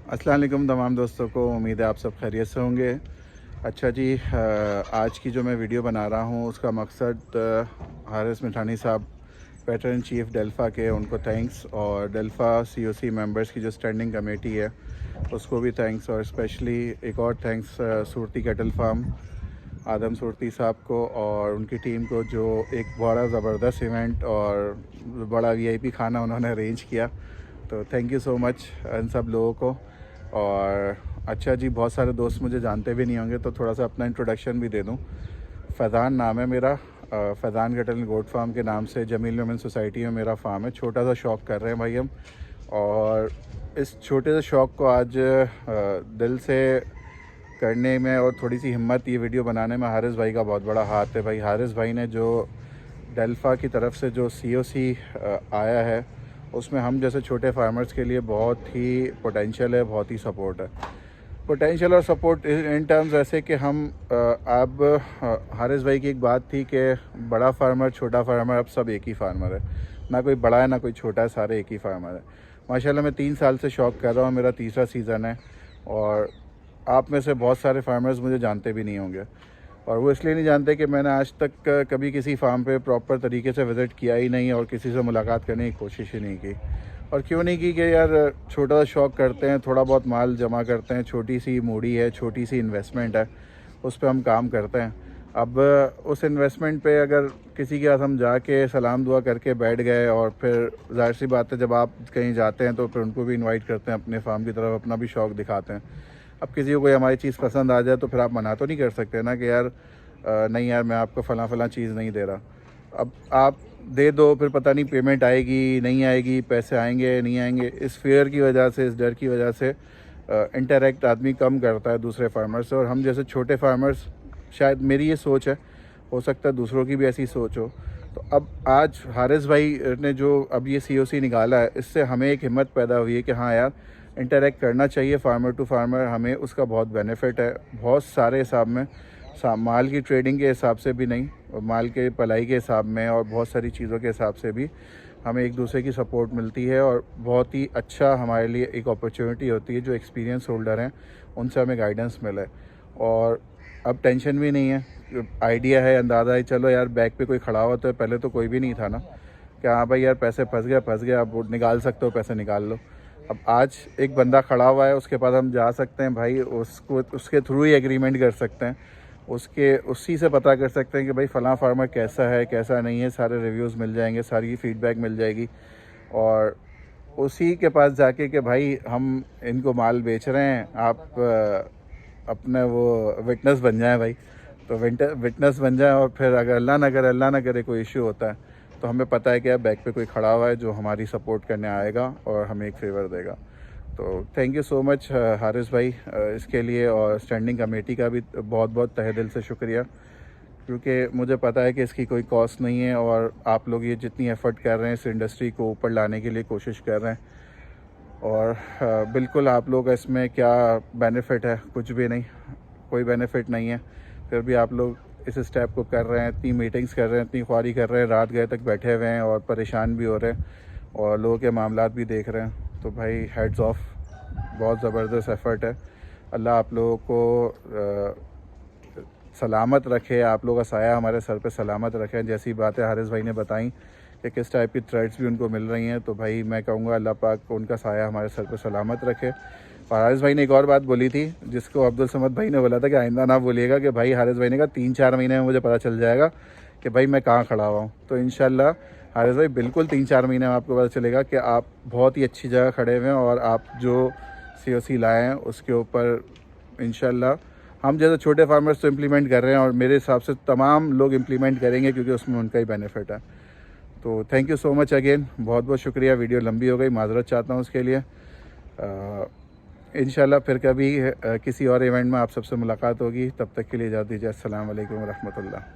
अस्सलाम वालेकुम तमाम दोस्तों को। उम्मीद है आप सब खैरियत से होंगे। अच्छा जी, आज की जो मैं वीडियो बना रहा हूँ उसका मकसद हारिस मिठानी साहब वेटरन चीफ़ डेल्फ़ा के, उनको थैंक्स, और डेल्फ़ा सीओसी मेंबर्स की जो स्टैंडिंग कमेटी है उसको भी थैंक्स, और स्पेशली एक और थैंक्स सूरती कैटल फार्म आदम सूरती साहब को और उनकी टीम को, जो एक बड़ा ज़बरदस्त इवेंट और बड़ा वीआईपी खाना उन्होंने अरेंज किया। तो thank you so much in सब लोगों को। और अच्छा जी, बहुत सारे दोस्त मुझे जानते भी नहीं होंगे तो थोड़ा सा अपना इंट्रोडक्शन भी दे दूं। फैज़ान नाम है मेरा। फैज़ान कैटल गोट फार्म के नाम से जमील वुमेन सोसाइटी में मेरा फार्म है। छोटा सा शौक़ कर रहे हैं भाई हम, और इस छोटे से शौक़ को आज दिल से करने में और थोड़ी सी हिम्मत ये वीडियो बनाने में हारिस भाई का बहुत बड़ा हाथ है। भाई हारिस भाई ने जो डेल्फ़ा की तरफ से जो सीओसी आया है उसमें हम जैसे छोटे फार्मर्स के लिए बहुत ही पोटेंशियल है, बहुत ही सपोर्ट है। पोटेंशियल और सपोर्ट इन टर्म्स ऐसे कि हम अब हारिस भाई की एक बात थी कि बड़ा फार्मर छोटा फार्मर अब सब एक ही फार्मर है, ना कोई बड़ा है ना कोई छोटा है, सारे एक ही फार्मर है। माशाल्लाह मैं 3 साल से शौक़ कर रहा हूँ, मेरा तीसरा सीज़न है, और आप में से बहुत सारे फार्मर्स मुझे जानते भी नहीं होंगे, और वो इसलिए नहीं जानते कि मैंने आज तक कभी किसी फार्म पे प्रॉपर तरीके से विज़िट किया ही नहीं और किसी से मुलाकात करने की कोशिश ही नहीं की। और क्यों नहीं की कि यार छोटा सा शौक़ करते हैं, थोड़ा बहुत माल जमा करते हैं, छोटी सी मूड़ी है, छोटी सी इन्वेस्टमेंट है, उस पर हम काम करते हैं। अब उस इन्वेस्टमेंट पे अगर किसी के पास हम जाके सलाम दुआ करके बैठ गए, और फिर ज़ाहिर सी बात है जब आप कहीं जाते हैं तो फिर उनको भी इन्वाइट करते हैं अपने फार्म की तरफ, अपना भी शौक़ दिखाते हैं। अब किसी को कोई हमारी चीज़ पसंद आ जाए तो फिर आप मना तो नहीं कर सकते ना कि यार नहीं यार मैं आपको फ़लाँ चीज़ नहीं दे रहा। अब आप दे दो, फिर पता नहीं पेमेंट आएगी नहीं आएगी, पैसे आएंगे नहीं आएंगे, इस फ़ियर की वजह से, इस डर की वजह से इंटरेक्ट आदमी कम करता है दूसरे फार्मर्स से। और हम जैसे छोटे फार्मर्स, शायद मेरी ये सोच है, हो सकता है दूसरों की भी ऐसी सोच हो। तो अब आज हारिस भाई ने जो अब ये सीओसी निकाला है, इससे हमें एक हिम्मत पैदा हुई है कि हाँ यार इंटरेक्ट करना चाहिए फार्मर टू फार्मर, हमें उसका बहुत बेनिफिट है बहुत सारे हिसाब में। माल की ट्रेडिंग के हिसाब से भी नहीं, और माल के पलाई के हिसाब में और बहुत सारी चीज़ों के हिसाब से भी हमें एक दूसरे की सपोर्ट मिलती है, और बहुत ही अच्छा हमारे लिए एक अपॉर्चुनिटी होती है। जो एक्सपीरियंस होल्डर हैं उनसे हमें गाइडेंस मिले, और अब टेंशन भी नहीं है, आइडिया है, अंदाज़ा है, चलो यार बैक पे कोई खड़ा हुआ तो पहले तो कोई भी नहीं था ना कि हाँ भाई यार पैसे फंस गया, अब निकाल सकते हो पैसे निकाल लो। अब आज एक बंदा खड़ा हुआ है, उसके पास हम जा सकते हैं भाई, उसको उसके थ्रू ही एग्रीमेंट कर सकते हैं, उसी से पता कर सकते हैं कि भाई फ़लाँ फार्मर कैसा है कैसा नहीं है, सारे रिव्यूज़ मिल जाएंगे, सारी फीडबैक मिल जाएगी, और उसी के पास जाके कि भाई हम इनको माल बेच रहे हैं, आप अपने वो विटनेस बन जाएं भाई। तो विटनेस बन जाएं, और फिर अगर अल्लाह ना करे कोई इशू होता है तो हमें पता है कि अब बैक पे कोई खड़ा हुआ है जो हमारी सपोर्ट करने आएगा और हमें एक फेवर देगा। तो thank you so much Haris भाई इसके लिए, और स्टैंडिंग कमेटी का भी बहुत बहुत तहे दिल से शुक्रिया, क्योंकि मुझे पता है कि इसकी कोई कॉस्ट नहीं है, और आप लोग ये जितनी एफ़र्ट कर रहे हैं इस इंडस्ट्री को ऊपर लाने के लिए कोशिश कर रहे हैं, और बिल्कुल आप लोग इसमें क्या बेनिफिट है, कुछ भी नहीं, कोई बेनिफिट नहीं है, फिर भी आप लोग इस स्टेप को कर रहे हैं, इतनी मीटिंग्स कर रहे हैं, इतनी ख्वारी कर रहे हैं, रात गए तक बैठे हुए हैं और परेशान भी हो रहे हैं और लोगों के मामलात भी देख रहे हैं। तो भाई हेड्स ऑफ, बहुत ज़बरदस्त एफ़र्ट है। अल्लाह आप लोगों को सलामत रखे, आप लोगों का साया हमारे सर पे सलामत रखे। जैसी बातें हारिस भाई ने बताई कि किस टाइप की थ्रेड्स भी उनको मिल रही हैं, तो भाई मैं कहूँगा अल्लाह पाक उनका साया हमारे सर पे सलामत रखे। और हारिस भाई ने एक और बात बोली थी जिसको अब्दुल समद भाई ने बोला था कि आइंदा ना बोलिएगा, कि भाई हारिस भाई ने कहा 3-4 महीने में मुझे पता चल जाएगा कि भाई मैं कहाँ खड़ा हुआ हूँ। तो इंशाल्लाह हारिस भाई बिल्कुल 3-4 महीने में आपको पता चलेगा कि आप बहुत ही अच्छी जगह खड़े हुए हैं, और आप जो सीओसी लाए हैं उसके ऊपर इंशाल्लाह हम जैसे छोटे फार्मर्स तो इम्प्लीमेंट कर रहे हैं, और मेरे हिसाब से तमाम लोग इम्प्लीमेंट करेंगे क्योंकि उसमें उनका ही बेनिफिट है। तो thank you so much again, बहुत बहुत शुक्रिया। वीडियो लंबी हो गई, माज़रत चाहता हूँ उसके लिए। इंशाल्लाह फिर कभी किसी और इवेंट में आप सबसे मुलाकात होगी, तब तक के लिए इजाज़त दीजिए। अस्सलाम वालेकुम रहमतुल्लाह।